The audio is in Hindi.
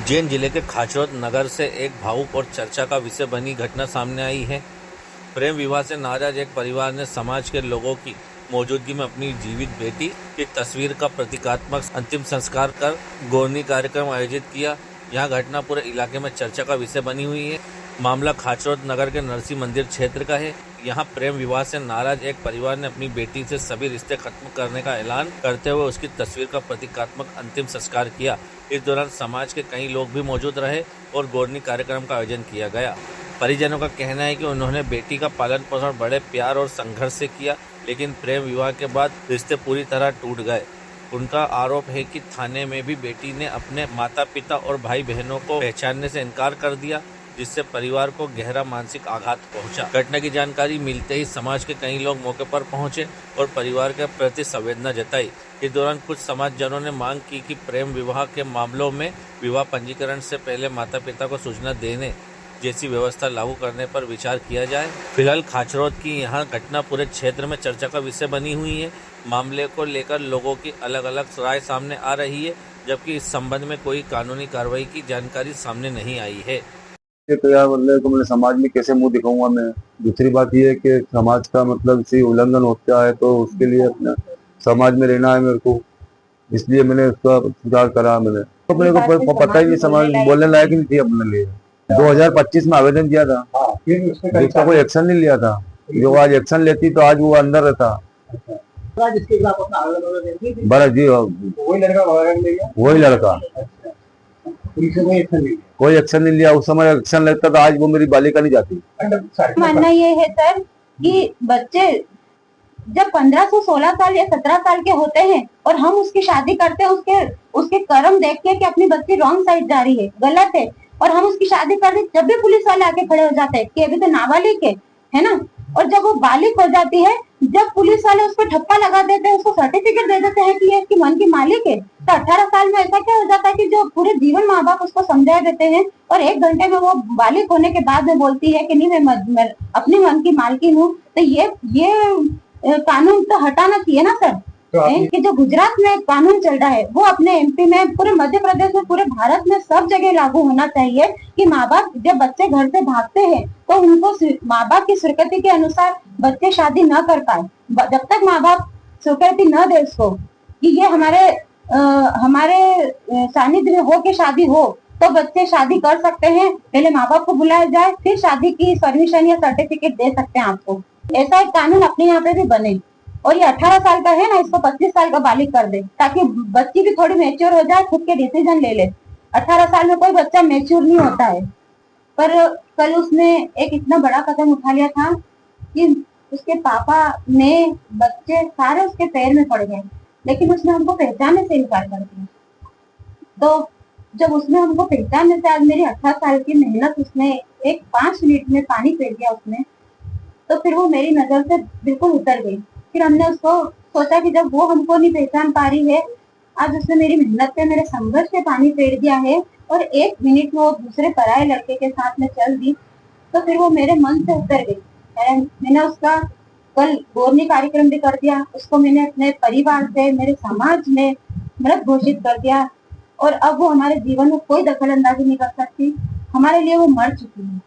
उज्जैन जिले के खाचौद नगर से एक भावुक और चर्चा का विषय बनी घटना सामने आई है। प्रेम विवाह से नाराज एक परिवार ने समाज के लोगों की मौजूदगी में अपनी जीवित बेटी की तस्वीर का प्रतीकात्मक अंतिम संस्कार कर गौरनी कार्यक्रम आयोजित किया। यह घटना पूरे इलाके में चर्चा का विषय बनी हुई है। मामला खाचौद नगर के नरसिंह मंदिर क्षेत्र का है। यहाँ प्रेम विवाह से नाराज एक परिवार ने अपनी बेटी से सभी रिश्ते खत्म करने का ऐलान करते हुए उसकी तस्वीर का प्रतीकात्मक अंतिम संस्कार किया। इस दौरान समाज के कई लोग भी मौजूद रहे और गौरनी कार्यक्रम का आयोजन किया गया। परिजनों का कहना है कि उन्होंने बेटी का पालन पोषण बड़े प्यार और संघर्ष से किया, लेकिन प्रेम विवाह के बाद रिश्ते पूरी तरह टूट गए। उनका आरोप है कि थाने में भी बेटी ने अपने माता पिता और भाई बहनों को पहचानने से इनकार कर दिया, जिससे परिवार को गहरा मानसिक आघात पहुंचा। घटना की जानकारी मिलते ही समाज के कई लोग मौके पर पहुंचे और परिवार के प्रति संवेदना जताई। इस दौरान कुछ समाजजनों ने मांग की कि प्रेम विवाह के मामलों में विवाह पंजीकरण से पहले माता पिता को सूचना देने जैसी व्यवस्था लागू करने पर विचार किया जाए। फिलहाल खाचौद की यहां घटना पूरे क्षेत्र में चर्चा का विषय बनी हुई है। मामले को लेकर लोगों की अलग अलग राय सामने आ रही है, जबकि इस संबंध में कोई कानूनी कार्रवाई की जानकारी सामने नहीं आई है। तो यार मतलब को मैंने समाज में कैसे मुंह दिखाऊंगा मैं। दूसरी बात ये है कि समाज का मतलब से उल्लंघन होता है तो उसके लिए अपना समाज में रहना है मेरे को, इसलिए मैंने उसका सुधार करा। मैंने तो मेरे को पता ही नहीं, समाज बोलने लायक नहीं थी अपने लिए। 2025 में आवेदन किया था, उसका कोई एक्शन नहीं लिया था। जो आज एक्शन लेती तो आज वो अंदर रहता। बड़ा जी वही लड़का कोई एक्शन नहीं लिया। उस समय एक्शन लेता तो आज वो मेरी बालिका नहीं जाती। मानना ये है सर कि बच्चे जब 15 से 16 साल या 17 साल के होते हैं और हम उसकी शादी करते हैं, उसके कर्म देख के कि अपनी बच्ची रॉन्ग साइड जा रही है, गलत है, और हम उसकी शादी कर दें, जब भी पुलिस वाले आके खड़े हो जाते हैं कि अभी तो नाबालिग है ना, और जब वो बालिग हो जाती है, जब पुलिस वाले उसको ठप्पा लगा देते हैं, उसको सर्टिफिकेट दे देते हैं कि ये इसकी मन की मालिक है, तो 18 साल में ऐसा क्या हो जाता है कि जो पूरे जीवन माँ बाप उसको समझा देते हैं और 1 घंटे में वो बालिग होने के बाद में बोलती है कि नहीं मैं अपनी मन की मालकिन हूँ। तो ये कानून तो हटाना चाहिए ना सर। कि जो गुजरात में कानून चल रहा है वो अपने एमपी में, पूरे मध्य प्रदेश में, पूरे भारत में सब जगह लागू होना चाहिए कि माँ बाप जब बच्चे घर से भागते हैं तो उनको माँ बाप की स्वीकृति के अनुसार बच्चे शादी न कर पाए। जब तक माँ बाप स्वीकृति न दे उसको कि ये हमारे सानिध्य में हो के शादी हो, तो बच्चे शादी कर सकते हैं। पहले माँ बाप को बुलाया जाए, फिर शादी की परमिशन या सर्टिफिकेट दे सकते हैं आपको। ऐसा एक कानून अपने यहाँ पे भी बने। और ये 18 साल का है ना, इसको 25 साल का बालिग कर दे, ताकि बच्ची भी थोड़ी मैच्योर हो जाए, खुद के डिसीजन ले ले। 18 साल में कोई बच्चा मैच्योर नहीं होता है। पर कल उसने एक इतना बड़ा कदम उठा लिया था कि उसके पापा ने बच्चे सारे उसके पैर में पड़ गए, लेकिन उसने हमको पहचानने से इनकार कर दिया। तो जब उसने हमको पहचानने से, आज मेरी 18 साल की मेहनत उसने एक 5 मिनट में पानी फेर दिया उसने, तो फिर वो मेरी नजर से बिल्कुल उतर गई। फिर हमने उसको सोचा कि जब वो हमको नहीं पहचान पा रही है, आज उसने मेरी मेहनत पे, मेरे संघर्ष पे पानी फेर दिया है और 1 मिनट वो दूसरे पराये लड़के के साथ में चल दी, तो फिर वो मेरे मन से उतर गई। मैंने उसका कल गौरनी कार्यक्रम भी कर दिया, उसको मैंने अपने परिवार से, मेरे समाज में मृत घोषित कर दिया, और अब वो हमारे जीवन में कोई दखल अंदाजी नहीं कर सकती। हमारे लिए वो मर चुकी है।